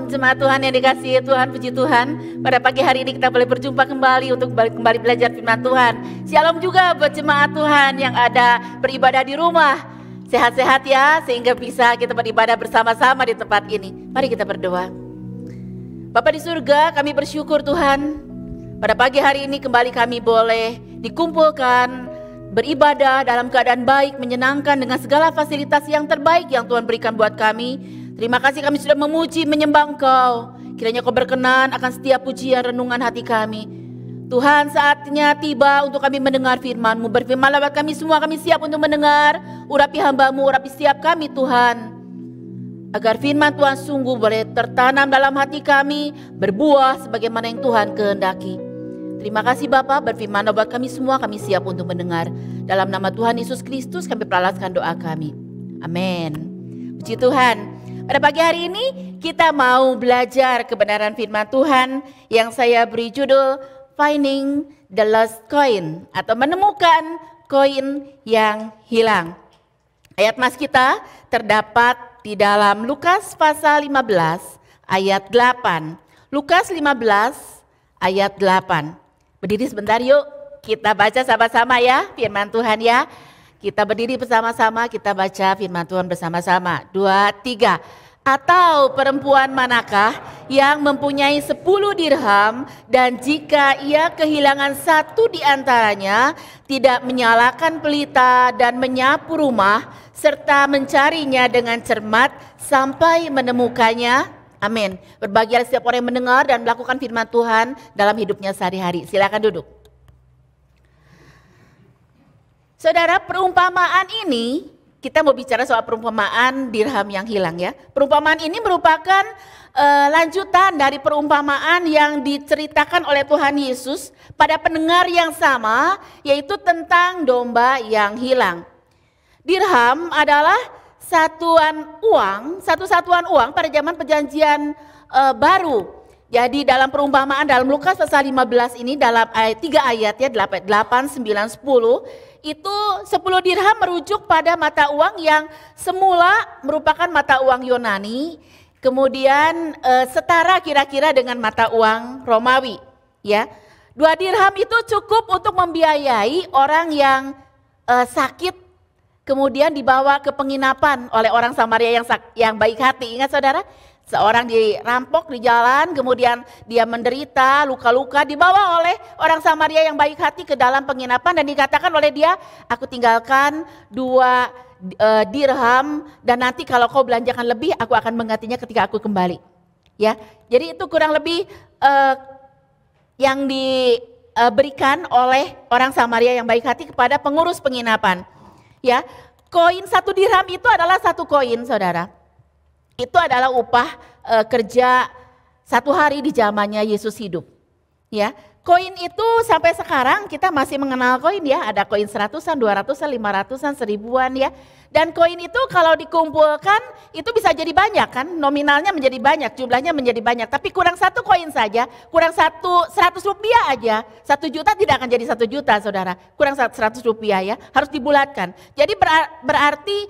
Shalom jemaat Tuhan yang dikasihi Tuhan, puji Tuhan. Pada pagi hari ini kita boleh berjumpa kembali untuk kembali belajar firman Tuhan. Shalom juga buat jemaat Tuhan yang ada beribadah di rumah. Sehat-sehat ya, sehingga bisa kita beribadah bersama-sama di tempat ini. Mari kita berdoa. Bapa di surga, kami bersyukur Tuhan. Pada pagi hari ini kembali kami boleh dikumpulkan, beribadah dalam keadaan baik, menyenangkan dengan segala fasilitas yang terbaik yang Tuhan berikan buat kami. Terima kasih kami sudah memuji, menyembah Engkau. Kiranya Kau berkenan akan setiap pujian renungan hati kami. Tuhan, saatnya tiba untuk kami mendengar firman-Mu. Berfirman lewat kami semua, kami siap untuk mendengar. Urapi hamba-Mu, urapi setiap kami Tuhan. Agar firman Tuhan sungguh boleh tertanam dalam hati kami, berbuah sebagaimana yang Tuhan kehendaki. Terima kasih Bapa, berfirman lewat kami semua, kami siap untuk mendengar. Dalam nama Tuhan Yesus Kristus kami peralaskan doa kami. Amin. Puji Tuhan. Pada pagi hari ini kita mau belajar kebenaran firman Tuhan yang saya beri judul Finding the Lost Coin atau menemukan koin yang hilang. Ayat mas kita terdapat di dalam Lukas pasal 15 ayat 8. Lukas 15 ayat 8. Berdiri sebentar yuk, kita baca sama-sama ya firman Tuhan ya. Kita berdiri bersama-sama, kita baca firman Tuhan bersama-sama. 2, 3. Atau perempuan manakah yang mempunyai 10 dirham dan jika ia kehilangan satu di antaranya, tidak menyalakan pelita dan menyapu rumah serta mencarinya dengan cermat sampai menemukannya? Amin. Berbahagialah setiap orang yang mendengar dan melakukan firman Tuhan dalam hidupnya sehari-hari. Silakan duduk. Saudara, perumpamaan ini, kita mau bicara soal perumpamaan dirham yang hilang ya. Perumpamaan ini merupakan lanjutan dari perumpamaan yang diceritakan oleh Tuhan Yesus pada pendengar yang sama, yaitu tentang domba yang hilang. Dirham adalah satu-satuan uang pada zaman perjanjian baru. Jadi dalam perumpamaan dalam Lukas pasal 15 ini dalam 3 ayat ya 8, 9, 10 itu 10 dirham merujuk pada mata uang yang semula merupakan mata uang Yunani, kemudian setara kira-kira dengan mata uang Romawi ya. 2 dirham itu cukup untuk membiayai orang yang sakit, kemudian dibawa ke penginapan oleh orang Samaria yang baik hati. Ingat saudara? Seorang dirampok di jalan, kemudian dia menderita, luka-luka, dibawa oleh orang Samaria yang baik hati ke dalam penginapan dan dikatakan oleh dia, aku tinggalkan 2 dirham dan nanti kalau kau belanjakan lebih, aku akan menggantinya ketika aku kembali. Ya, jadi itu kurang lebih yang diberikan oleh orang Samaria yang baik hati kepada pengurus penginapan. Ya, koin 1 dirham itu adalah 1 koin, saudara. Itu adalah upah kerja 1 hari di zamannya Yesus hidup. Ya, koin itu sampai sekarang kita masih mengenal koin ya. Ada koin 100-an, 200-an, 500-an, 1000-an ya. Dan koin itu kalau dikumpulkan itu bisa jadi banyak kan. Nominalnya menjadi banyak, jumlahnya menjadi banyak. Tapi kurang 1 koin saja, kurang 100 rupiah aja. 1 juta tidak akan jadi 1 juta saudara. Kurang 100 rupiah ya, harus dibulatkan. Jadi berarti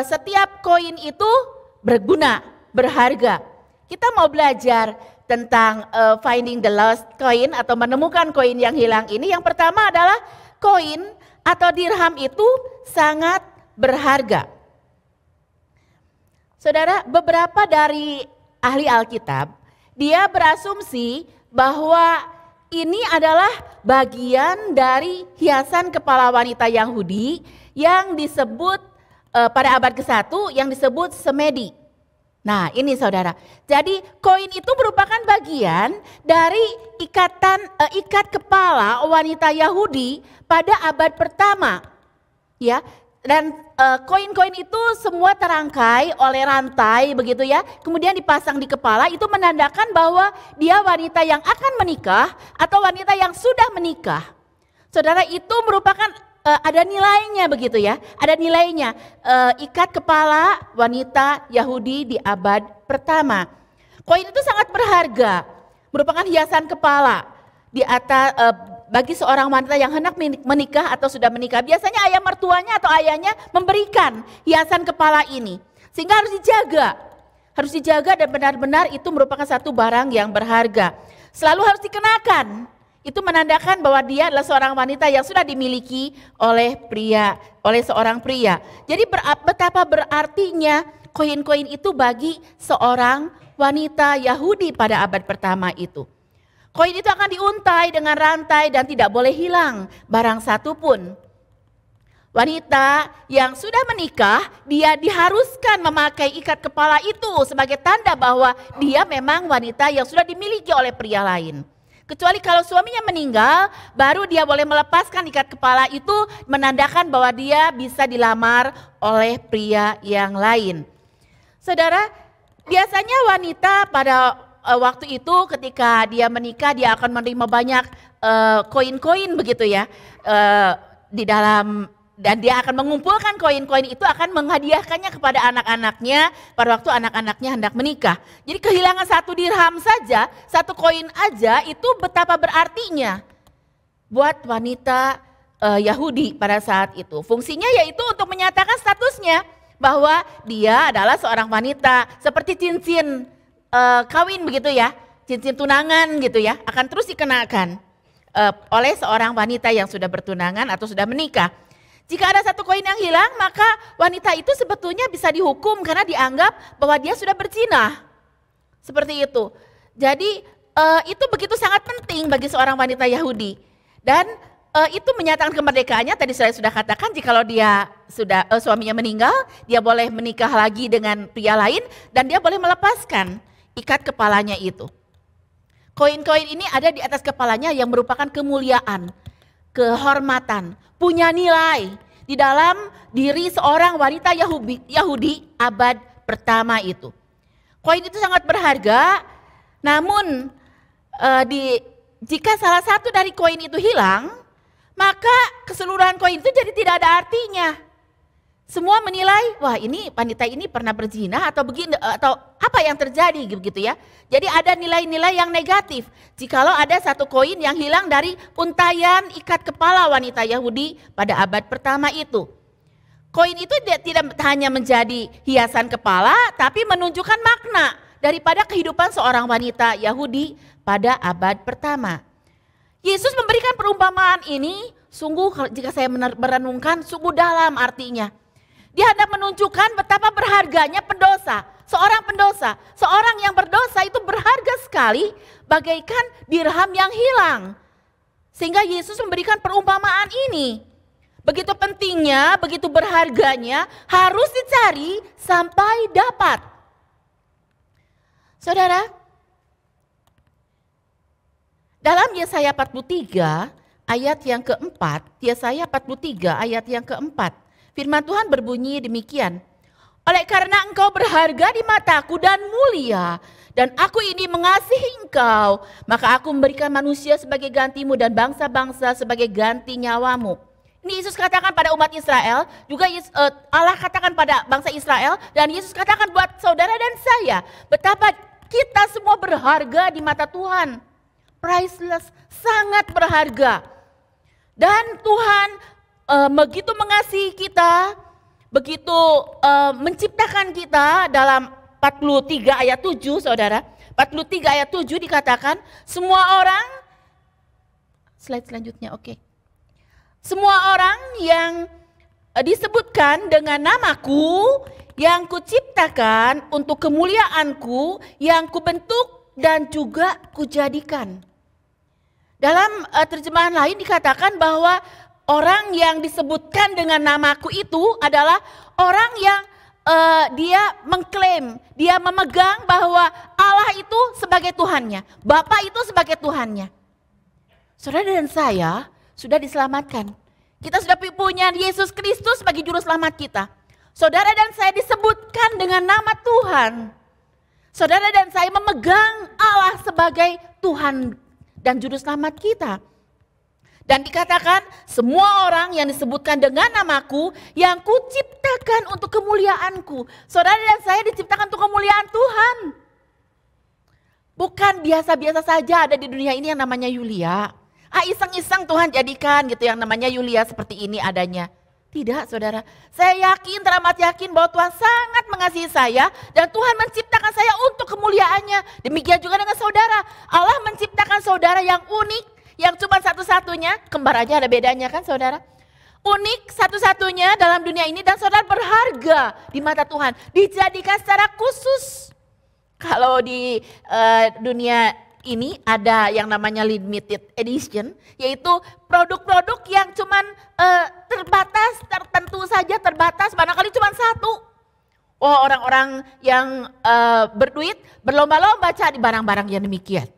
setiap koin itu berguna, berharga. Kita mau belajar tentang finding the lost coin atau menemukan koin yang hilang ini. Yang pertama adalah koin atau dirham itu sangat berharga. Saudara, beberapa dari ahli Alkitab, dia berasumsi bahwa ini adalah bagian dari hiasan kepala wanita Yahudi yang disebut pada abad ke-1 yang disebut semedi. Nah ini saudara, jadi koin itu merupakan bagian dari ikat kepala wanita Yahudi pada abad pertama. Ya, dan koin-koin itu semua terangkai oleh rantai begitu ya, kemudian dipasang di kepala, itu menandakan bahwa dia wanita yang akan menikah atau wanita yang sudah menikah. Saudara, itu merupakan ada nilainya begitu ya, ada nilainya ikat kepala wanita Yahudi di abad pertama. Koin itu sangat berharga, merupakan hiasan kepala di atas bagi seorang wanita yang hendak menikah atau sudah menikah. Biasanya ayah mertuanya atau ayahnya memberikan hiasan kepala ini, sehingga harus dijaga, harus dijaga dan benar-benar itu merupakan satu barang yang berharga. Selalu harus dikenakan. Itu menandakan bahwa dia adalah seorang wanita yang sudah dimiliki oleh seorang pria. Jadi betapa berartinya koin-koin itu bagi seorang wanita Yahudi pada abad pertama itu. Koin itu akan diuntai dengan rantai dan tidak boleh hilang barang satu pun. Wanita yang sudah menikah, dia diharuskan memakai ikat kepala itu sebagai tanda bahwa dia memang wanita yang sudah dimiliki oleh pria lain. Kecuali kalau suaminya meninggal, baru dia boleh melepaskan ikat kepala itu, menandakan bahwa dia bisa dilamar oleh pria yang lain. Saudara, biasanya wanita pada waktu itu ketika dia menikah, dia akan menerima banyak koin-koin begitu ya, di dalam. Dan dia akan mengumpulkan koin-koin itu, akan menghadiahkannya kepada anak-anaknya pada waktu anak-anaknya hendak menikah. Jadi kehilangan 1 dirham saja, 1 koin aja itu betapa berartinya buat wanita Yahudi pada saat itu. Fungsinya yaitu untuk menyatakan statusnya bahwa dia adalah seorang wanita, seperti cincin kawin begitu ya, cincin tunangan gitu ya, akan terus dikenakan oleh seorang wanita yang sudah bertunangan atau sudah menikah. Jika ada 1 koin yang hilang, maka wanita itu sebetulnya bisa dihukum karena dianggap bahwa dia sudah berzina. Seperti itu. Jadi itu begitu sangat penting bagi seorang wanita Yahudi. Dan itu menyatakan kemerdekaannya. Tadi saya sudah katakan, jikalau dia sudah suaminya meninggal, dia boleh menikah lagi dengan pria lain dan dia boleh melepaskan ikat kepalanya itu. Koin-koin ini ada di atas kepalanya yang merupakan kemuliaan, kehormatan, punya nilai di dalam diri seorang wanita Yahudi abad pertama itu. Koin itu sangat berharga, namun jika salah satu dari koin itu hilang, maka keseluruhan koin itu jadi tidak ada artinya. Semua menilai, wah ini wanita ini pernah berzina atau begini atau apa yang terjadi begitu ya. Jadi ada nilai-nilai yang negatif. Jikalau ada 1 koin yang hilang dari untaian ikat kepala wanita Yahudi pada abad pertama itu. Koin itu tidak hanya menjadi hiasan kepala, tapi menunjukkan makna daripada kehidupan seorang wanita Yahudi pada abad pertama. Yesus memberikan perumpamaan ini, sungguh jika saya merenungkan, sungguh dalam artinya. Dia hendak menunjukkan betapa berharganya pendosa, seorang yang berdosa itu berharga sekali bagaikan dirham yang hilang. Sehingga Yesus memberikan perumpamaan ini. Begitu pentingnya, begitu berharganya, harus dicari sampai dapat. Saudara, dalam Yesaya 43 ayat yang keempat, Yesaya 43 ayat yang keempat, firman Tuhan berbunyi demikian. Oleh karena engkau berharga di mataku dan mulia, dan aku ini mengasihi engkau, maka aku memberikan manusia sebagai gantimu dan bangsa-bangsa sebagai ganti nyawamu. Ini Yesus katakan pada umat Israel, juga Allah katakan pada bangsa Israel, dan Yesus katakan buat saudara dan saya, betapa kita semua berharga di mata Tuhan. Priceless, sangat berharga. Dan Tuhan begitu mengasihi kita, begitu menciptakan kita. Dalam 43 ayat 7 saudara, 43 ayat 7 dikatakan semua orang, slide selanjutnya oke. Semua orang yang disebutkan dengan namaku, yang kuciptakan untuk kemuliaanku, yang kubentuk dan juga kujadikan. Dalam terjemahan lain dikatakan bahwa orang yang disebutkan dengan namaku itu adalah orang yang dia mengklaim, dia memegang bahwa Allah itu sebagai Tuhannya, Bapa itu sebagai Tuhannya. Saudara dan saya sudah diselamatkan. Kita sudah punya Yesus Kristus sebagai juru selamat kita. Saudara dan saya disebutkan dengan nama Tuhan. Saudara dan saya memegang Allah sebagai Tuhan dan juru selamat kita. Dan dikatakan semua orang yang disebutkan dengan namaku yang kuciptakan untuk kemuliaanku. Saudara dan saya diciptakan untuk kemuliaan Tuhan. Bukan biasa-biasa saja ada di dunia ini yang namanya Yulia. Iseng-iseng Tuhan jadikan gitu yang namanya Yulia seperti ini adanya. Tidak, saudara. Saya yakin, teramat yakin bahwa Tuhan sangat mengasihi saya dan Tuhan menciptakan saya untuk kemuliaannya. Demikian juga dengan saudara. Allah menciptakan saudara yang unik, yang cuma satu-satunya. Kembar aja ada bedanya kan saudara. Unik satu-satunya dalam dunia ini dan saudara berharga di mata Tuhan. Dijadikan secara khusus. Kalau di dunia ini ada yang namanya limited edition, yaitu produk-produk yang cuman terbatas, tertentu saja terbatas, barangkali cuma satu. Oh, orang-orang yang berduit berlomba-lomba cari barang-barang yang demikian.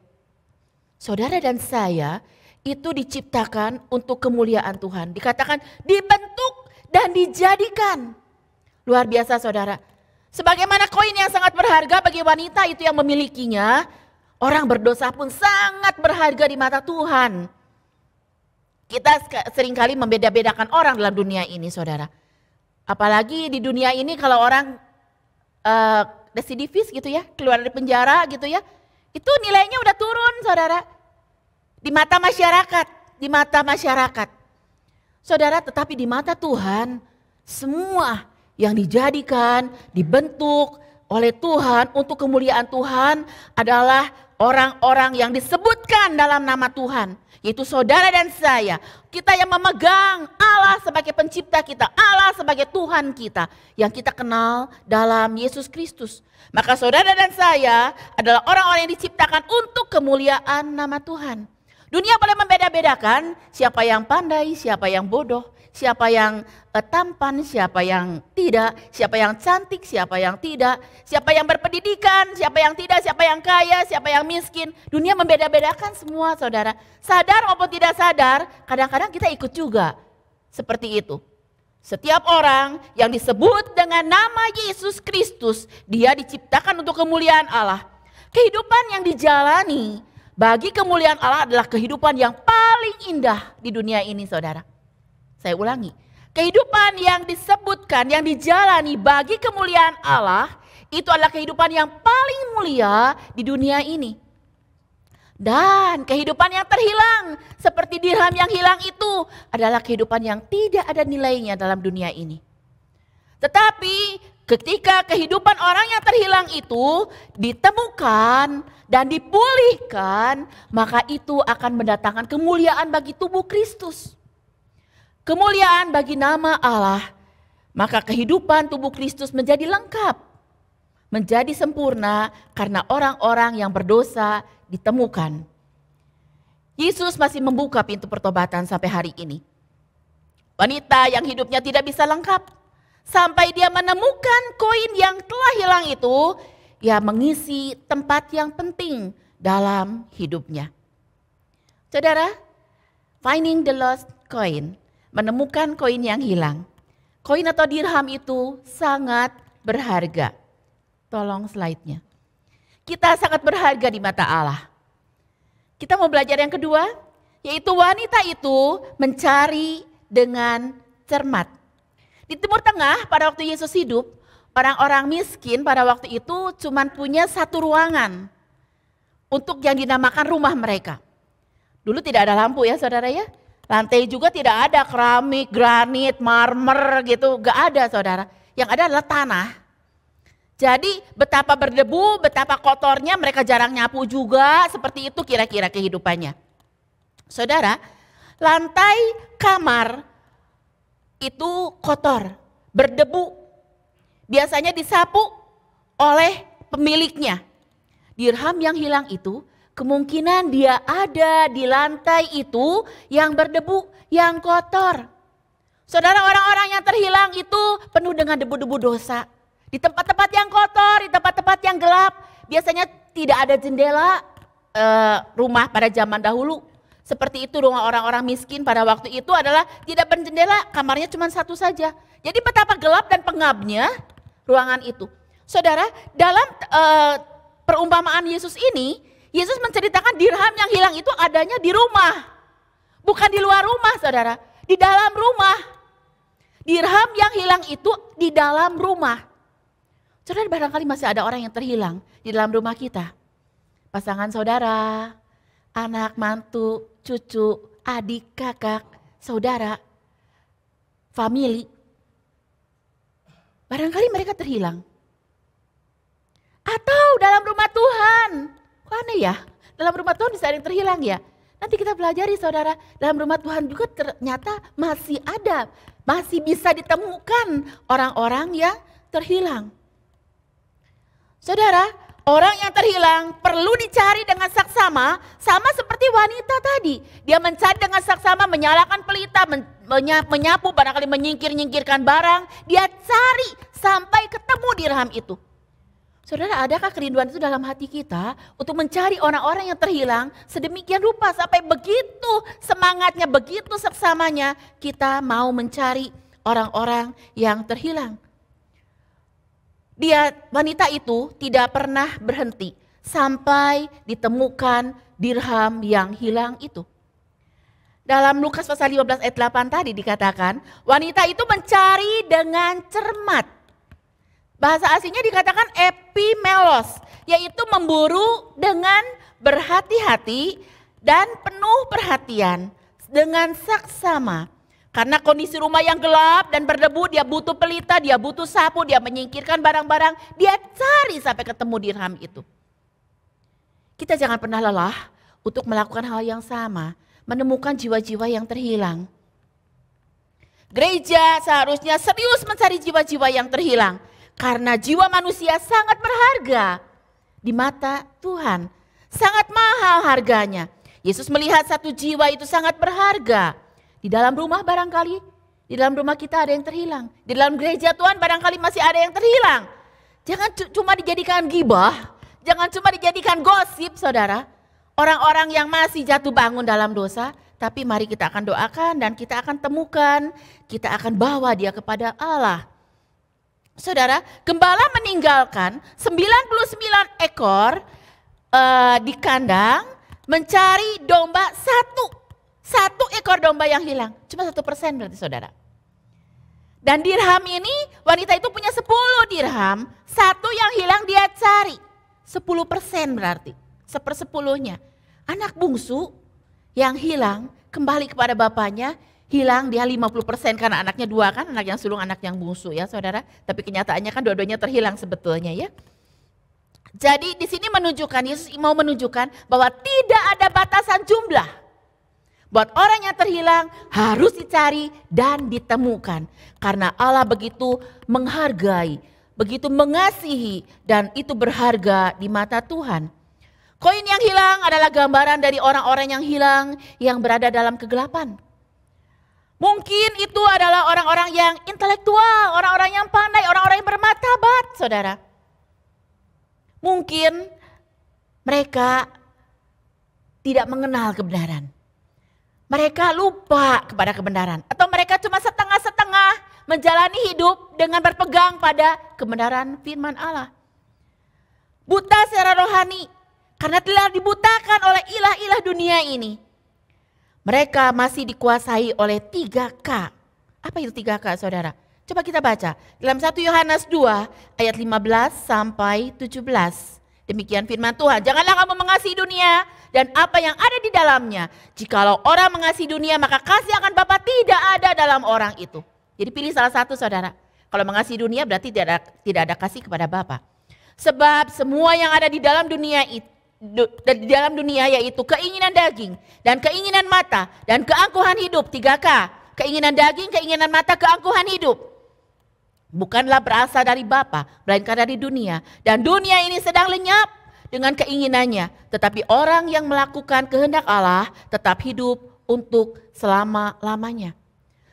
Saudara dan saya itu diciptakan untuk kemuliaan Tuhan. Dikatakan dibentuk dan dijadikan. Luar biasa saudara. Sebagaimana koin yang sangat berharga bagi wanita itu yang memilikinya, orang berdosa pun sangat berharga di mata Tuhan. Kita seringkali membeda-bedakan orang dalam dunia ini saudara. Apalagi di dunia ini kalau orang residivis gitu ya, keluar dari penjara gitu ya, itu nilainya udah turun saudara. Di mata masyarakat. Saudara, tetapi di mata Tuhan semua yang dijadikan, dibentuk oleh Tuhan untuk kemuliaan Tuhan adalah orang-orang yang disebutkan dalam nama Tuhan. Yaitu saudara dan saya. Kita yang memegang Allah sebagai pencipta kita, Allah sebagai Tuhan kita. Yang kita kenal dalam Yesus Kristus. Maka saudara dan saya adalah orang-orang yang diciptakan untuk kemuliaan nama Tuhan. Dunia boleh membeda-bedakan siapa yang pandai, siapa yang bodoh, siapa yang tampan, siapa yang tidak, siapa yang cantik, siapa yang tidak, siapa yang berpendidikan, siapa yang tidak, siapa yang kaya, siapa yang miskin. Dunia membeda-bedakan semua saudara. Sadar maupun tidak sadar, kadang-kadang kita ikut juga seperti itu. Setiap orang yang disebut dengan nama Yesus Kristus, dia diciptakan untuk kemuliaan Allah. Kehidupan yang dijalani bagi kemuliaan Allah adalah kehidupan yang paling indah di dunia ini saudara. Saya ulangi, kehidupan yang disebutkan, yang dijalani bagi kemuliaan Allah itu adalah kehidupan yang paling mulia di dunia ini. Dan kehidupan yang terhilang seperti dirham yang hilang itu adalah kehidupan yang tidak ada nilainya dalam dunia ini. Tetapi ketika kehidupan orang yang terhilang itu ditemukan dan dipulihkan, maka itu akan mendatangkan kemuliaan bagi tubuh Kristus. Kemuliaan bagi nama Allah, maka kehidupan tubuh Kristus menjadi lengkap, menjadi sempurna karena orang-orang yang berdosa ditemukan. Yesus masih membuka pintu pertobatan sampai hari ini. Wanita yang hidupnya tidak bisa lengkap, sampai dia menemukan koin yang telah hilang itu, ia mengisi tempat yang penting dalam hidupnya. Saudara, finding the lost coin, menemukan koin yang hilang. Koin atau dirham itu sangat berharga. Tolong slide-nya. Kita sangat berharga di mata Allah. Kita mau belajar yang kedua, yaitu wanita itu mencari dengan cermat. Di Timur Tengah pada waktu Yesus hidup, orang-orang miskin pada waktu itu cuma punya satu ruangan untuk yang dinamakan rumah mereka. Dulu tidak ada lampu ya saudara ya. Lantai juga tidak ada keramik, granit, marmer gitu, gak ada saudara. Yang ada adalah tanah. Jadi betapa berdebu, betapa kotornya, mereka jarang nyapu juga, seperti itu kira-kira kehidupannya. Saudara, lantai kamar itu kotor, berdebu. Biasanya disapu oleh pemiliknya. Dirham yang hilang itu kemungkinan dia ada di lantai itu yang berdebu, yang kotor. Saudara, orang-orang yang terhilang itu penuh dengan debu-debu dosa. Di tempat-tempat yang kotor, di tempat-tempat yang gelap. Biasanya tidak ada jendela rumah pada zaman dahulu. Seperti itu rumah orang-orang miskin pada waktu itu adalah tidak berjendela, kamarnya cuma satu saja. Jadi betapa gelap dan pengapnya ruangan itu. Saudara, dalam perumpamaan Yesus ini, Yesus menceritakan dirham yang hilang itu adanya di rumah. Bukan di luar rumah saudara, di dalam rumah. Dirham yang hilang itu di dalam rumah. Saudara, barangkali masih ada orang yang terhilang di dalam rumah kita. Pasangan saudara, anak, mantu, cucu, adik, kakak, saudara. family. Barangkali mereka terhilang. Atau dalam rumah Tuhan. Kok aneh ya? Dalam rumah Tuhan bisa ada yang terhilang ya? Nanti kita pelajari saudara, dalam rumah Tuhan juga ternyata masih ada. Masih bisa ditemukan orang-orang yang terhilang. Saudara, orang yang terhilang perlu dicari dengan saksama, sama seperti wanita tadi. Dia mencari dengan saksama, menyalakan pelita, menyapu, barangkali menyingkir-nyingkirkan barang. Dia cari sampai ketemu dirham itu. Saudara, adakah kerinduan itu dalam hati kita untuk mencari orang-orang yang terhilang sedemikian rupa sampai begitu semangatnya, begitu seksamanya kita mau mencari orang-orang yang terhilang. Wanita itu tidak pernah berhenti sampai ditemukan dirham yang hilang itu. Dalam Lukas pasal 15 ayat 8 tadi dikatakan, wanita itu mencari dengan cermat. Bahasa aslinya dikatakan epimelos, yaitu memburu dengan berhati-hati dan penuh perhatian dengan saksama. Karena kondisi rumah yang gelap dan berdebu, dia butuh pelita, dia butuh sapu, dia menyingkirkan barang-barang, dia cari sampai ketemu dirham itu. Kita jangan pernah lelah untuk melakukan hal yang sama, menemukan jiwa-jiwa yang terhilang. Gereja seharusnya serius mencari jiwa-jiwa yang terhilang, karena jiwa manusia sangat berharga di mata Tuhan, sangat mahal harganya. Yesus melihat satu jiwa itu sangat berharga. Di dalam rumah barangkali, di dalam rumah kita ada yang terhilang. Di dalam gereja Tuhan barangkali masih ada yang terhilang. Jangan cuma dijadikan gibah, jangan cuma dijadikan gosip saudara. Orang-orang yang masih jatuh bangun dalam dosa, tapi mari kita akan doakan dan kita akan temukan, kita akan bawa dia kepada Allah. Saudara, gembala meninggalkan 99 ekor di kandang mencari domba satu ekor domba yang hilang, cuma 1% berarti saudara. Dan dirham ini, wanita itu punya 10 dirham, satu yang hilang dia cari, 10% berarti, 1/10. Anak bungsu yang hilang kembali kepada bapaknya, hilang dia 50% karena anaknya 2 kan, anak yang sulung, anak yang bungsu ya saudara. Tapi kenyataannya kan dua-duanya terhilang sebetulnya ya. Jadi di sini menunjukkan, Yesus mau menunjukkan bahwa tidak ada batasan jumlah. Buat orang yang terhilang harus dicari dan ditemukan. Karena Allah begitu menghargai, begitu mengasihi dan itu berharga di mata Tuhan. Koin yang hilang adalah gambaran dari orang-orang yang hilang yang berada dalam kegelapan. Mungkin itu adalah orang-orang yang intelektual, orang-orang yang pandai, orang-orang yang bermartabat saudara. Mungkin mereka tidak mengenal kebenaran. Mereka lupa kepada kebenaran. Atau mereka cuma setengah-setengah menjalani hidup dengan berpegang pada kebenaran firman Allah. Buta secara rohani karena telah dibutakan oleh ilah-ilah dunia ini. Mereka masih dikuasai oleh 3K. Apa itu 3K saudara? Coba kita baca. Dalam 1 Yohanes 2 ayat 15 sampai 17. Demikian firman Tuhan, janganlah kamu mengasihi dunia dan apa yang ada di dalamnya. Jikalau orang mengasihi dunia, maka kasih akan Bapa tidak ada dalam orang itu. Jadi pilih salah satu saudara. Kalau mengasihi dunia berarti tidak ada kasih kepada Bapa. Sebab semua yang ada di dalam dunia yaitu keinginan daging dan keinginan mata dan keangkuhan hidup, 3K. Keinginan daging, keinginan mata, keangkuhan hidup. Bukanlah berasal dari Bapa, melainkan dari dunia. Dan dunia ini sedang lenyap dengan keinginannya. Tetapi orang yang melakukan kehendak Allah tetap hidup untuk selama-lamanya.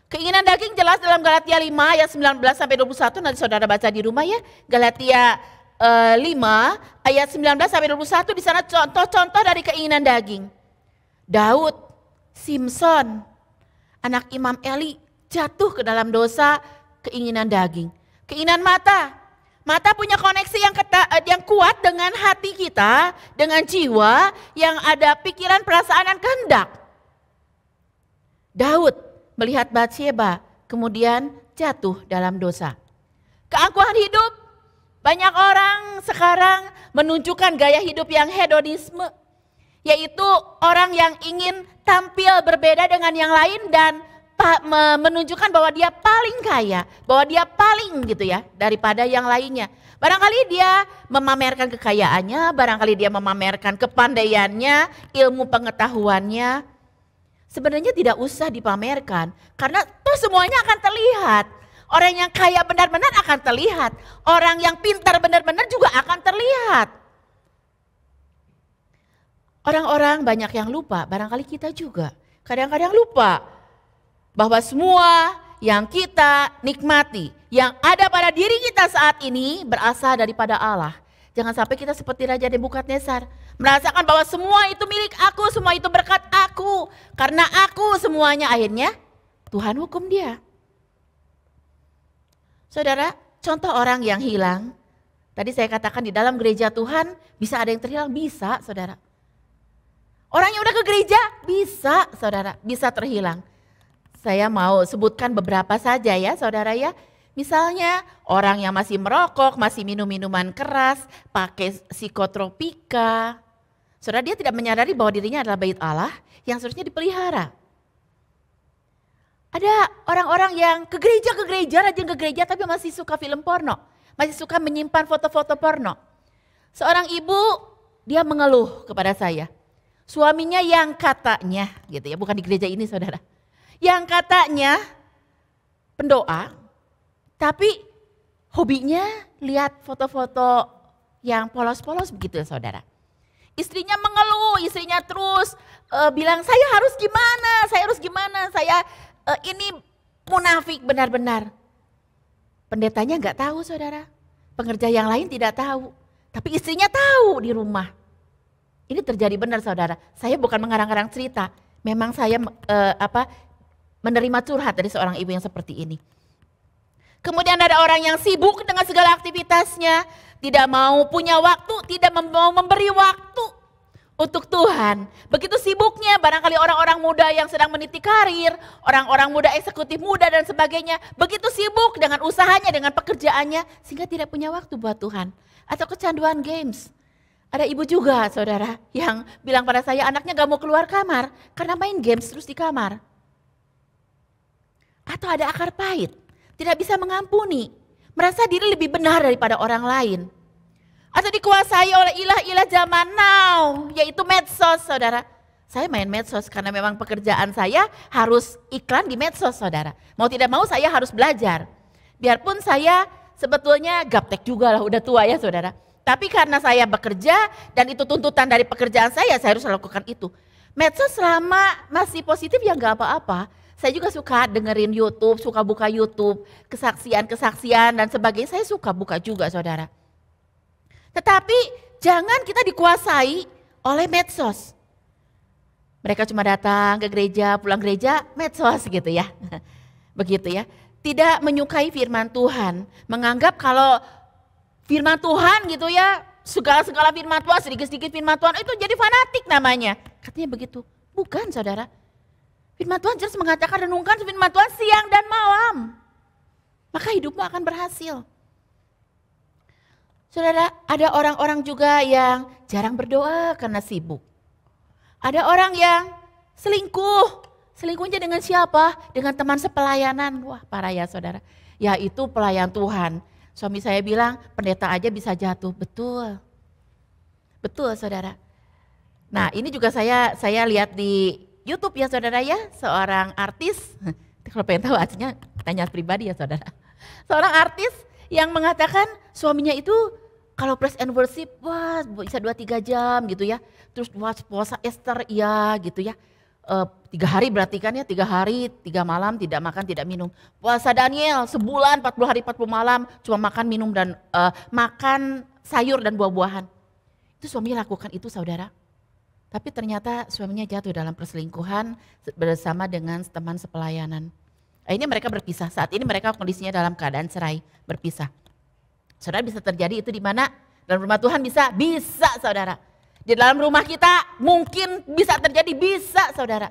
Keinginan daging jelas dalam Galatia 5 ayat 19 sampai 21. Nanti saudara baca di rumah ya. Galatia 5 ayat 19 sampai 21. Di sana contoh-contoh dari keinginan daging. Daud, Simson, anak Imam Eli jatuh ke dalam dosa keinginan daging. Keinginan mata. Mata punya koneksi yang kuat dengan hati kita, dengan jiwa yang ada pikiran, perasaan, dan kehendak. Daud melihat Batsyeba, kemudian jatuh dalam dosa. Keangkuhan hidup, banyak orang sekarang menunjukkan gaya hidup yang hedonisme, yaitu orang yang ingin tampil berbeda dengan yang lain dan menunjukkan bahwa dia paling kaya, bahwa dia paling gitu ya daripada yang lainnya. Barangkali dia memamerkan kekayaannya, barangkali dia memamerkan kepandaiannya, ilmu pengetahuannya. Sebenarnya tidak usah dipamerkan karena tuh semuanya akan terlihat. Orang yang kaya benar-benar akan terlihat, orang yang pintar benar-benar juga akan terlihat. Orang-orang banyak yang lupa, barangkali kita juga kadang-kadang lupa bahwa semua yang kita nikmati, yang ada pada diri kita saat ini berasal daripada Allah. Jangan sampai kita seperti Raja Nebukadnezar, merasakan bahwa semua itu milik aku, semua itu berkat aku. Karena aku semuanya, akhirnya Tuhan hukum dia. Saudara, contoh orang yang hilang, tadi saya katakan di dalam gereja Tuhan bisa ada yang terhilang, bisa saudara. Orang yang udah ke gereja bisa saudara, bisa terhilang. Saya mau sebutkan beberapa saja ya saudara ya. Misalnya orang yang masih merokok, masih minum minuman keras, pakai psikotropika. Saudara, dia tidak menyadari bahwa dirinya adalah bait Allah yang seharusnya dipelihara. Ada orang-orang yang ke gereja, rajin ke gereja tapi masih suka film porno. Masih suka menyimpan foto-foto porno. Seorang ibu, dia mengeluh kepada saya. Suaminya yang katanya, gitu ya, bukan di gereja ini saudara. Yang katanya pendoa, tapi hobinya lihat foto-foto yang polos-polos begitu ya saudara. Istrinya mengeluh, istrinya terus bilang saya harus gimana, saya ini munafik benar-benar. Pendetanya nggak tahu saudara, pengerja yang lain tidak tahu, tapi istrinya tahu di rumah. Ini terjadi benar saudara, saya bukan mengarang-arang cerita, memang saya menerima curhat dari seorang ibu yang seperti ini. Kemudian ada orang yang sibuk dengan segala aktivitasnya, tidak mau punya waktu, tidak mau memberi waktu untuk Tuhan. Begitu sibuknya, barangkali orang-orang muda yang sedang meniti karir, orang-orang muda eksekutif muda dan sebagainya, begitu sibuk dengan usahanya, dengan pekerjaannya, sehingga tidak punya waktu buat Tuhan. Atau kecanduan games. Ada ibu juga saudara yang bilang pada saya anaknya gak mau keluar kamar karena main games terus di kamar. Atau ada akar pahit, tidak bisa mengampuni, merasa diri lebih benar daripada orang lain. Atau dikuasai oleh ilah-ilah zaman now, yaitu medsos saudara. Saya main medsos karena memang pekerjaan saya harus iklan di medsos saudara. Mau tidak mau saya harus belajar. Biarpun saya sebetulnya gaptek juga lah, udah tua ya saudara. Tapi karena saya bekerja dan itu tuntutan dari pekerjaan saya harus lakukan itu. Medsos selama masih positif ya gak apa-apa. Saya juga suka dengerin YouTube, suka buka YouTube, kesaksian-kesaksian dan sebagainya. Saya suka buka juga saudara. Tetapi jangan kita dikuasai oleh medsos. Mereka cuma datang ke gereja, pulang gereja, medsos gitu ya. Begitu ya. Tidak menyukai firman Tuhan. Menganggap kalau firman Tuhan gitu ya, segala-segala firman Tuhan, sedikit-sedikit firman Tuhan itu jadi fanatik namanya. Katanya begitu. Bukan saudara. Firman Tuhan jelas mengatakan renungkan firman Tuhan siang dan malam. Maka hidupmu akan berhasil. Saudara, ada orang-orang juga yang jarang berdoa karena sibuk. Ada orang yang selingkuh. Selingkuhnya dengan siapa? Dengan teman sepelayanan. Wah parah ya saudara. Ya itu pelayan Tuhan. Suami saya bilang pendeta aja bisa jatuh. Betul. Betul saudara. Nah ini juga saya lihat di YouTube ya saudara ya, seorang artis, kalau pengen tahu artinya tanya pribadi ya saudara. Seorang artis yang mengatakan suaminya itu kalau praise and worship, wah bisa 2-3 jam gitu ya. Terus puasa Esther ya gitu ya. 3 hari berarti kan ya, 3 hari, 3 malam tidak makan, tidak minum. Puasa Daniel sebulan 40 hari 40 malam cuma makan, minum dan makan sayur dan buah-buahan. Itu suaminya lakukan itu saudara. Tapi ternyata suaminya jatuh dalam perselingkuhan bersama dengan teman sepelayanan. Akhirnya mereka berpisah. Saat ini mereka kondisinya dalam keadaan cerai, berpisah. Saudara bisa terjadi itu di mana? Dalam rumah Tuhan bisa? Bisa saudara. Di dalam rumah kita mungkin bisa terjadi, bisa saudara.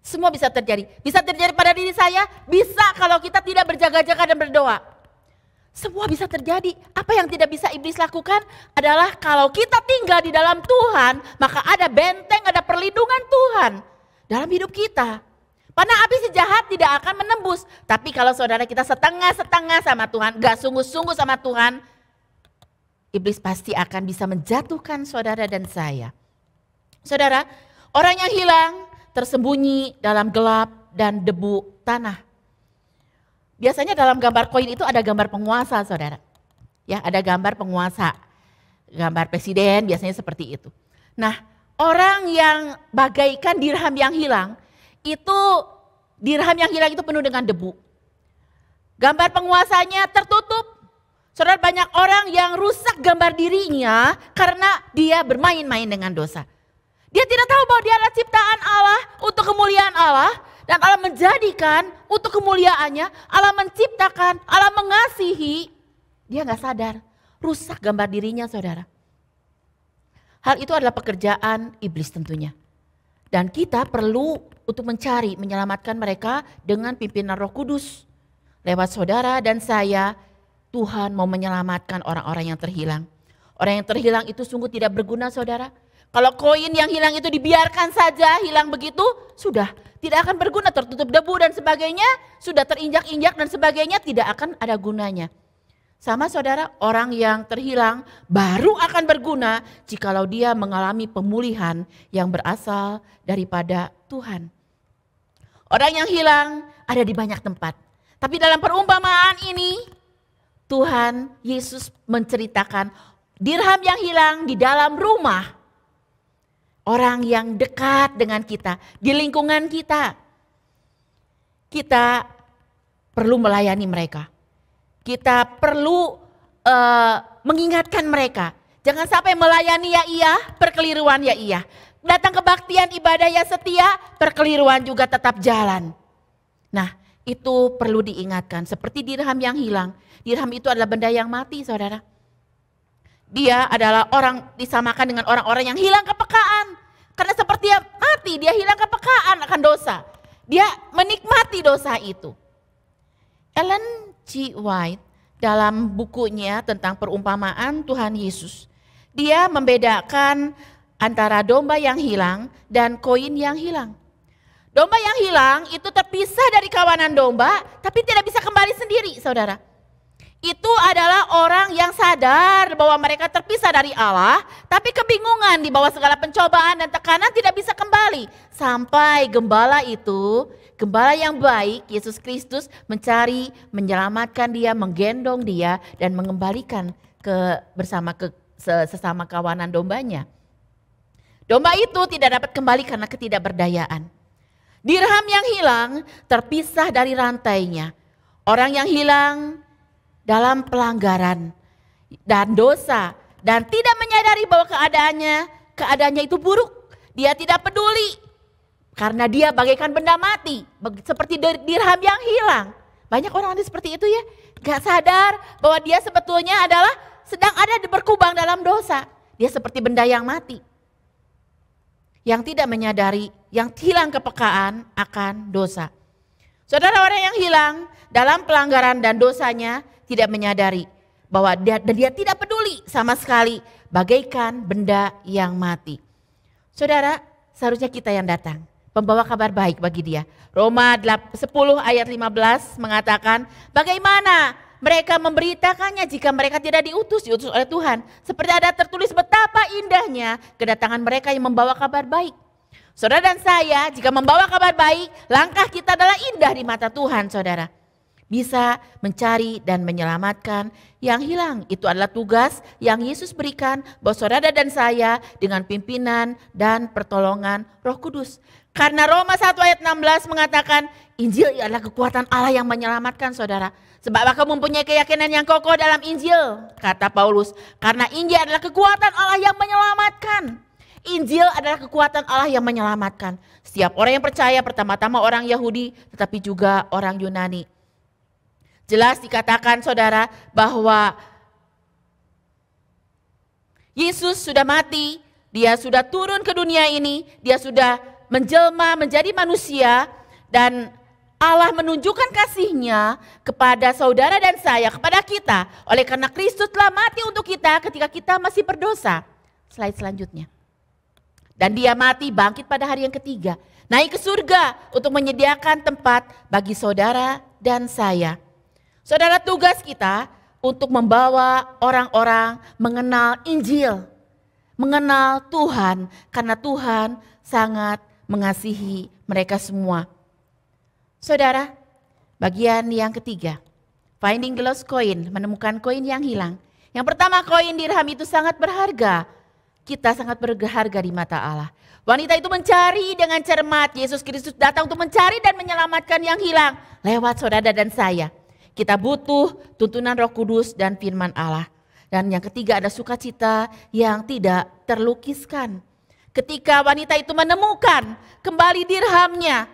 Semua bisa terjadi. Bisa terjadi pada diri saya, bisa kalau kita tidak berjaga-jaga dan berdoa. Semua bisa terjadi. Apa yang tidak bisa iblis lakukan adalah kalau kita tinggal di dalam Tuhan, maka ada benteng, ada perlindungan Tuhan dalam hidup kita. Panah api si jahat tidak akan menembus. Tapi kalau saudara kita setengah-setengah sama Tuhan, gak sungguh-sungguh sama Tuhan, iblis pasti akan bisa menjatuhkan saudara dan saya. Saudara, orang yang hilang tersembunyi dalam gelap dan debu tanah. Biasanya dalam gambar koin itu ada gambar penguasa, saudara. Ya, ada gambar penguasa, gambar presiden biasanya seperti itu. Nah, orang yang bagaikan dirham yang hilang, dirham yang hilang itu penuh dengan debu. Gambar penguasanya tertutup. Saudara, banyak orang yang rusak gambar dirinya karena dia bermain-main dengan dosa. Dia tidak tahu bahwa dia adalah ciptaan Allah untuk kemuliaan Allah. Dan Allah menjadikan untuk kemuliaannya, Allah menciptakan, Allah mengasihi. Dia gak sadar, rusak gambar dirinya, saudara. Hal itu adalah pekerjaan iblis tentunya. Dan kita perlu untuk mencari, menyelamatkan mereka dengan pimpinan Roh Kudus. Lewat saudara dan saya, Tuhan mau menyelamatkan orang-orang yang terhilang. Orang yang terhilang itu sungguh tidak berguna, saudara. Kalau koin yang hilang itu dibiarkan saja hilang begitu, sudah tidak akan berguna, tertutup debu dan sebagainya, sudah terinjak-injak dan sebagainya, tidak akan ada gunanya. Sama saudara, orang yang terhilang baru akan berguna jikalau dia mengalami pemulihan yang berasal daripada Tuhan. Orang yang hilang ada di banyak tempat. Tapi dalam perumpamaan ini, Tuhan Yesus menceritakan dirham yang hilang di dalam rumah. Orang yang dekat dengan kita, di lingkungan kita. Kita perlu melayani mereka. Kita perlu mengingatkan mereka. Jangan sampai melayani ya iya, perkeliruan ya iya. Datang kebaktian ibadah ya setia, perkeliruan juga tetap jalan. Nah, itu perlu diingatkan. Seperti dirham yang hilang. Dirham itu adalah benda yang mati, saudara. Dia adalah orang disamakan dengan orang-orang yang hilang kepekaan. Karena seperti dia mati, dia hilang kepekaan akan dosa. Dia menikmati dosa itu. Ellen G. White dalam bukunya tentang perumpamaan Tuhan Yesus, dia membedakan antara domba yang hilang dan koin yang hilang. Domba yang hilang itu terpisah dari kawanan domba, tapi tidak bisa kembali sendiri, saudara. Itu adalah orang yang sadar bahwa mereka terpisah dari Allah, tapi kebingungan di bawah segala pencobaan dan tekanan tidak bisa kembali. Sampai gembala itu, gembala yang baik, Yesus Kristus mencari, menyelamatkan dia, menggendong dia dan mengembalikan sesama kawanan dombanya. Domba itu tidak dapat kembali karena ketidakberdayaan. Dirham yang hilang terpisah dari rantainya. Orang yang hilang dalam pelanggaran dan dosa dan tidak menyadari bahwa keadaannya itu buruk. Dia tidak peduli karena dia bagaikan benda mati, seperti dirham yang hilang. Banyak orang ada seperti itu ya, gak sadar bahwa dia sebetulnya adalah sedang ada berkubang dalam dosa. Dia seperti benda yang mati, yang tidak menyadari, yang hilang kepekaan akan dosa. Saudara, orang yang hilang dalam pelanggaran dan dosanya tidak menyadari bahwa dia tidak peduli sama sekali, bagaikan benda yang mati. Saudara, seharusnya kita yang datang, pembawa kabar baik bagi dia. Roma 10 ayat 15 mengatakan, bagaimana mereka memberitakannya jika mereka tidak diutus oleh Tuhan. Seperti ada tertulis betapa indahnya kedatangan mereka yang membawa kabar baik. Saudara dan saya, jika membawa kabar baik, langkah kita adalah indah di mata Tuhan, saudara. Bisa mencari dan menyelamatkan yang hilang. Itu adalah tugas yang Yesus berikan buat saudara dan saya dengan pimpinan dan pertolongan Roh Kudus. Karena Roma 1 ayat 16 mengatakan Injil adalah kekuatan Allah yang menyelamatkan, saudara. Sebab kamu mempunyai keyakinan yang kokoh dalam Injil, kata Paulus. Karena Injil adalah kekuatan Allah yang menyelamatkan. Injil adalah kekuatan Allah yang menyelamatkan. Setiap orang yang percaya, pertama-tama orang Yahudi tetapi juga orang Yunani. Jelas dikatakan, saudara, bahwa Yesus sudah mati, dia sudah turun ke dunia ini, dia sudah menjelma menjadi manusia, dan Allah menunjukkan kasih-Nya kepada saudara dan saya, kepada kita, oleh karena Kristus telah mati untuk kita ketika kita masih berdosa. Slide selanjutnya. Dan dia mati bangkit pada hari yang ketiga. Naik ke surga untuk menyediakan tempat bagi saudara dan saya. Saudara, tugas kita untuk membawa orang-orang mengenal Injil. Mengenal Tuhan karena Tuhan sangat mengasihi mereka semua. Saudara, bagian yang ketiga. Finding the lost coin, menemukan koin yang hilang. Yang pertama, koin dirham itu sangat berharga. Kita sangat berharga di mata Allah. Wanita itu mencari dengan cermat. Yesus Kristus datang untuk mencari dan menyelamatkan yang hilang lewat saudara dan saya. Kita butuh tuntunan Roh Kudus dan firman Allah. Dan yang ketiga ada sukacita yang tidak terlukiskan. Ketika wanita itu menemukan kembali dirhamnya,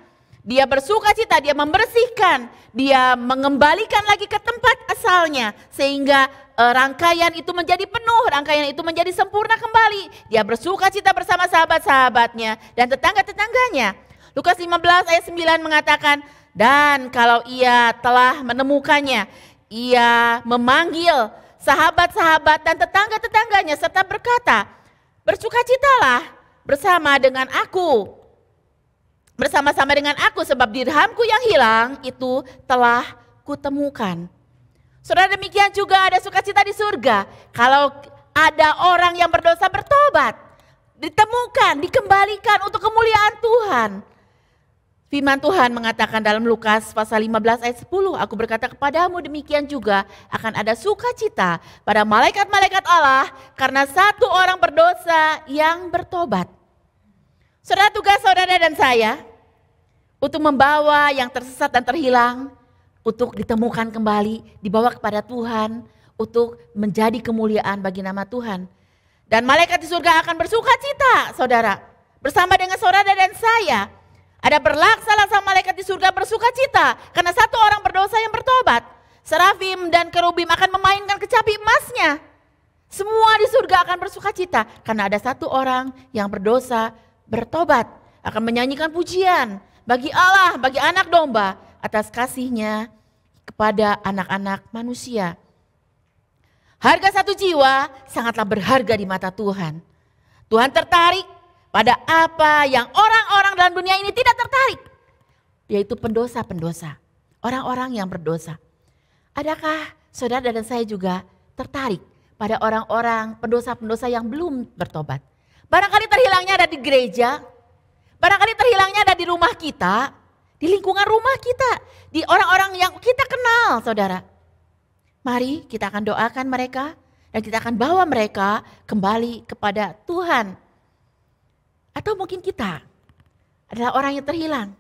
dia bersukacita, dia membersihkan, dia mengembalikan lagi ke tempat asalnya. Sehingga rangkaian itu menjadi penuh, rangkaian itu menjadi sempurna kembali. Dia bersukacita bersama sahabat-sahabatnya dan tetangga-tetangganya. Lukas 15 ayat 9 mengatakan, dan kalau ia telah menemukannya, ia memanggil sahabat-sahabat dan tetangga-tetangganya serta berkata, bersukacitalah bersama dengan aku. Bersama-sama dengan aku sebab dirhamku yang hilang itu telah kutemukan. Saudara, demikian juga ada sukacita di surga. Kalau ada orang yang berdosa bertobat, ditemukan, dikembalikan untuk kemuliaan Tuhan. Firman Tuhan mengatakan dalam Lukas pasal 15 ayat 10, aku berkata kepadamu demikian juga akan ada sukacita pada malaikat-malaikat Allah karena satu orang berdosa yang bertobat. Saudara, tugas saudara dan saya untuk membawa yang tersesat dan terhilang, untuk ditemukan kembali, dibawa kepada Tuhan, untuk menjadi kemuliaan bagi nama Tuhan. Dan malaikat di surga akan bersukacita, saudara, bersama dengan saudara dan saya. Ada berlaksa-laksa malaikat di surga bersukacita karena satu orang berdosa yang bertobat. Serafim dan kerubim akan memainkan kecapi emasnya. Semua di surga akan bersukacita karena ada satu orang yang berdosa bertobat. Akan menyanyikan pujian bagi Allah, bagi anak domba atas kasihnya kepada anak-anak manusia. Harga satu jiwa sangatlah berharga di mata Tuhan. Tuhan tertarik pada apa yang orang-orang dalam dunia ini tidak tertarik, yaitu pendosa-pendosa, orang-orang yang berdosa. Adakah saudara dan saya juga tertarik pada orang-orang pendosa-pendosa yang belum bertobat? Barangkali terhilangnya ada di gereja, barangkali terhilangnya ada di rumah kita, di lingkungan rumah kita, di orang-orang yang kita kenal, saudara. Mari kita akan doakan mereka dan kita akan bawa mereka kembali kepada Tuhan. Atau mungkin kita adalah orang yang terhilang.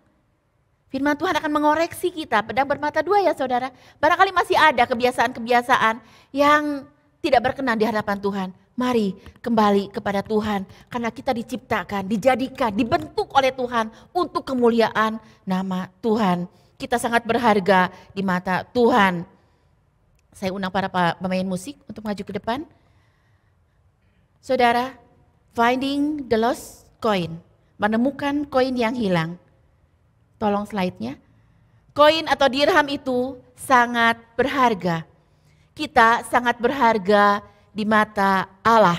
Firman Tuhan akan mengoreksi kita, pedang bermata dua ya saudara. Barangkali masih ada kebiasaan-kebiasaan yang tidak berkenan di hadapan Tuhan. Mari kembali kepada Tuhan karena kita diciptakan, dijadikan, dibentuk oleh Tuhan untuk kemuliaan nama Tuhan. Kita sangat berharga di mata Tuhan. Saya undang para pemain musik untuk maju ke depan. Saudara, finding the lost coin, menemukan koin yang hilang. Tolong slide-nya. Koin atau dirham itu sangat berharga. Kita sangat berharga di mata Allah.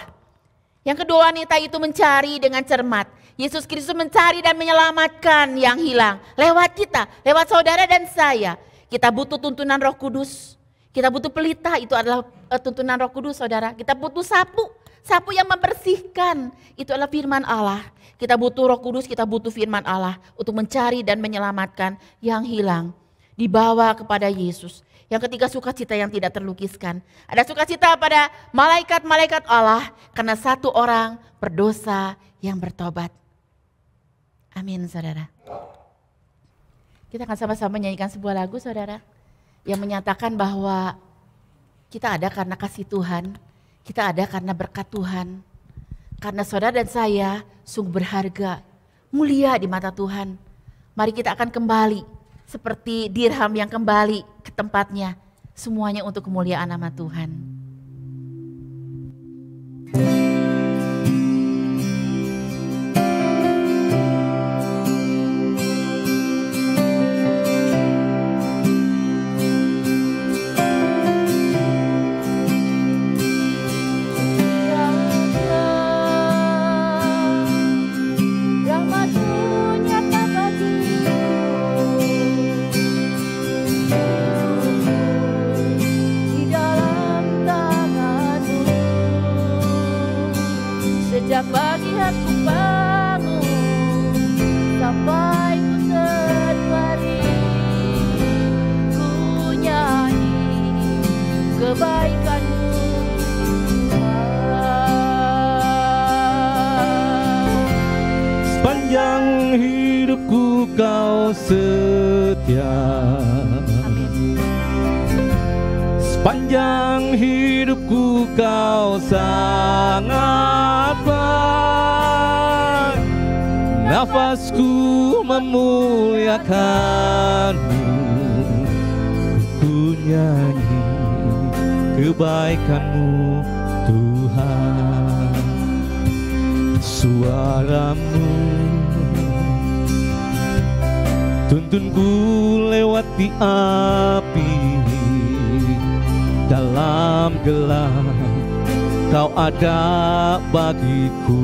Yang kedua, wanita itu mencari dengan cermat. Yesus Kristus mencari dan menyelamatkan yang hilang. Lewat kita, lewat saudara dan saya. Kita butuh tuntunan Roh Kudus. Kita butuh pelita, itu adalah tuntunan Roh Kudus saudara. Kita butuh sapu. Sapu yang membersihkan, itu adalah firman Allah. Kita butuh Roh Kudus, kita butuh firman Allah untuk mencari dan menyelamatkan yang hilang. Dibawa kepada Yesus. Yang ketiga, sukacita yang tidak terlukiskan. Ada sukacita pada malaikat-malaikat Allah karena satu orang berdosa yang bertobat. Amin saudara. Kita akan sama-sama menyanyikan sebuah lagu saudara, yang menyatakan bahwa kita ada karena kasih Tuhan. Kita ada karena berkat Tuhan. Karena saudara dan saya sungguh berharga, mulia di mata Tuhan. Mari kita akan kembali seperti dirham yang kembali ke tempatnya. Semuanya untuk kemuliaan nama Tuhan. Sepanjang hidupku kau setia. Sepanjang hidupku kau sangat baik. Nafasku memuliakanmu, ku nyanyi kebaikanmu Tuhan. Suaramu tuntunku lewati api, dalam gelap kau ada bagiku.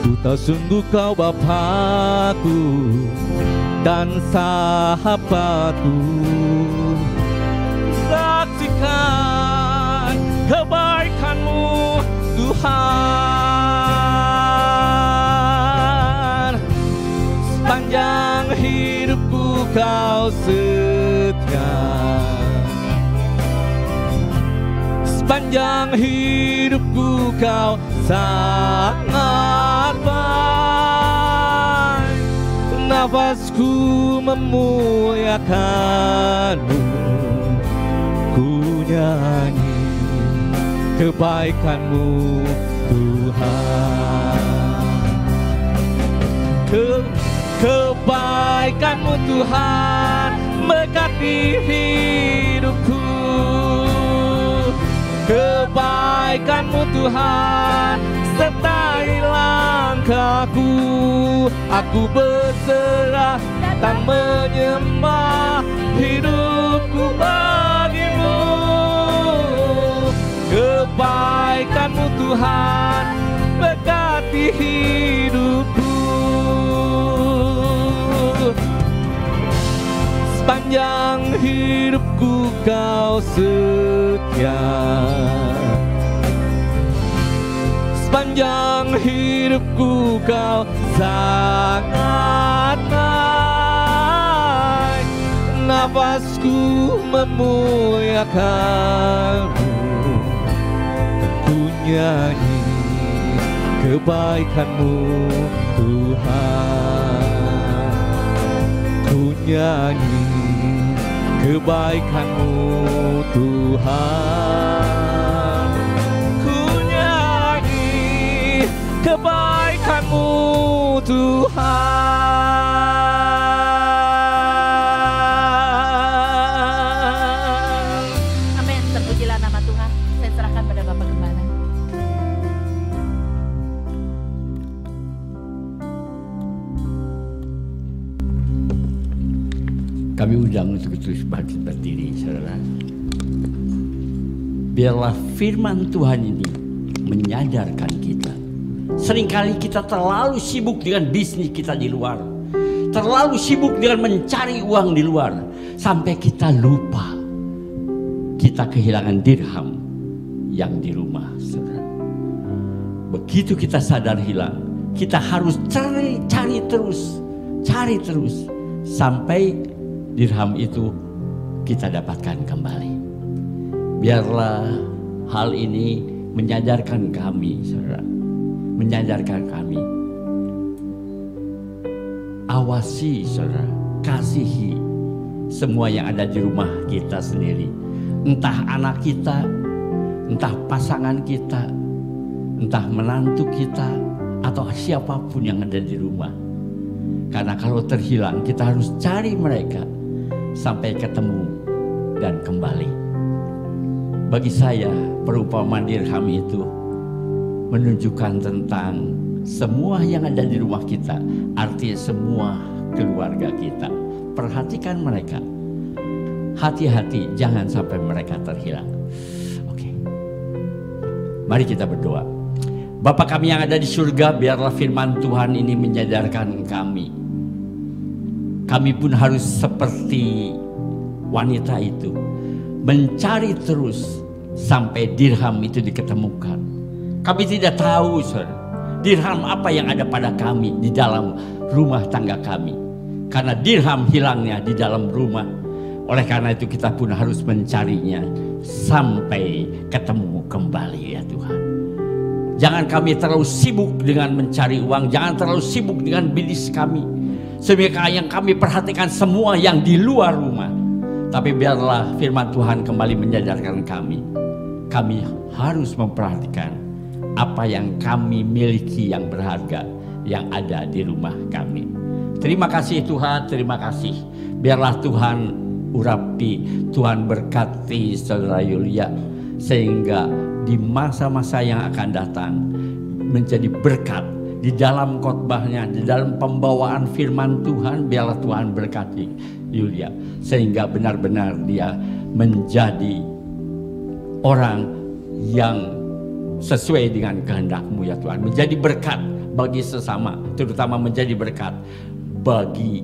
Ku tahu sungguh kau Bapakku dan sahabatku. Saksikan kebaikanmu Tuhan. Sepanjang hidupku kau setia. Sepanjang hidupku kau sangat baik. Nafasku memuliakanmu, ku nyanyi kebaikanmu Tuhan. Kebaikanmu Tuhan memberkati hidupku. Kebaikanmu Tuhan sertai langkahku. Aku berserah dan menyembah hidupku bagimu. Kebaikanmu Tuhan berkati hidupku. Sepanjang hidupku kau setia. Sepanjang hidupku kau sangat baik. Nafasku memuliakanmu, ku nyanyi kebaikanmu Tuhan. Ku nyanyi kebaikanmu Tuhan. Ku nyanyi kebaikanmu Tuhan. Amin. Terpujilah nama Tuhan. Saya serahkan pada Bapak Gembala. Kami undang untuk terus berdiri, saudara. Biarlah firman Tuhan ini menyadarkan kita. Seringkali kita terlalu sibuk dengan bisnis kita di luar, terlalu sibuk dengan mencari uang di luar, sampai kita lupa kita kehilangan dirham yang di rumah, saudara. Begitu kita sadar hilang, kita harus cari terus sampai dirham itu kita dapatkan kembali. Biarlah hal ini menyadarkan kami, saudara, menyadarkan kami. Awasi, saudara, kasihi semua yang ada di rumah kita sendiri. Entah anak kita, entah pasangan kita, entah menantu kita, atau siapapun yang ada di rumah. Karena kalau terhilang, kita harus cari mereka sampai ketemu dan kembali. Bagi saya, perumpamaan dirham itu menunjukkan tentang semua yang ada di rumah kita, artinya semua keluarga kita. Perhatikan mereka, hati-hati jangan sampai mereka terhilang. Oke, mari kita berdoa. Bapa kami yang ada di surga, biarlah firman Tuhan ini menyadarkan kami. Kami pun harus seperti wanita itu, mencari terus sampai dirham itu diketemukan. Kami tidak tahu, saudara, dirham apa yang ada pada kami di dalam rumah tangga kami. Karena dirham hilangnya di dalam rumah, Oleh karena itu kita pun harus mencarinya sampai ketemu kembali ya Tuhan. Jangan kami terlalu sibuk dengan mencari uang, jangan terlalu sibuk dengan bisnis kami, sehingga yang kami perhatikan semua yang di luar rumah. Tapi biarlah firman Tuhan kembali menyadarkan kami harus memperhatikan apa yang kami miliki yang berharga yang ada di rumah kami. Terima kasih Tuhan, terima kasih. Biarlah Tuhan urapi, Tuhan berkati saudara Yulia, sehingga di masa-masa yang akan datang menjadi berkat di dalam khotbahnya, di dalam pembawaan firman Tuhan. Biarlah Tuhan berkati Yulia, sehingga benar-benar dia menjadi orang yang sesuai dengan kehendak-Mu ya Tuhan, menjadi berkat bagi sesama, terutama menjadi berkat bagi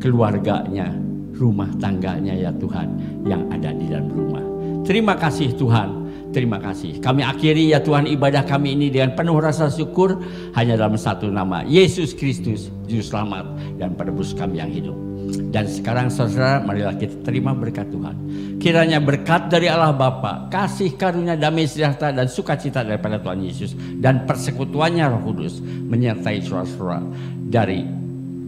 keluarganya, rumah tangganya ya Tuhan yang ada di dalam rumah. Terima kasih Tuhan, terima kasih. Kami akhiri ya Tuhan ibadah kami ini dengan penuh rasa syukur hanya dalam satu nama, Yesus Kristus, Juru Selamat dan Penebus kami yang hidup. Dan sekarang saudara, marilah kita terima berkat Tuhan. Kiranya berkat dari Allah Bapa, kasih karunia, damai sejahtera dan sukacita daripada Tuhan Yesus dan persekutuannya Roh Kudus menyertai saudara-saudara dari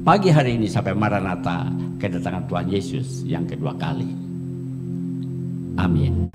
pagi hari ini sampai Maranatha, kedatangan Tuhan Yesus yang kedua kali. Amin.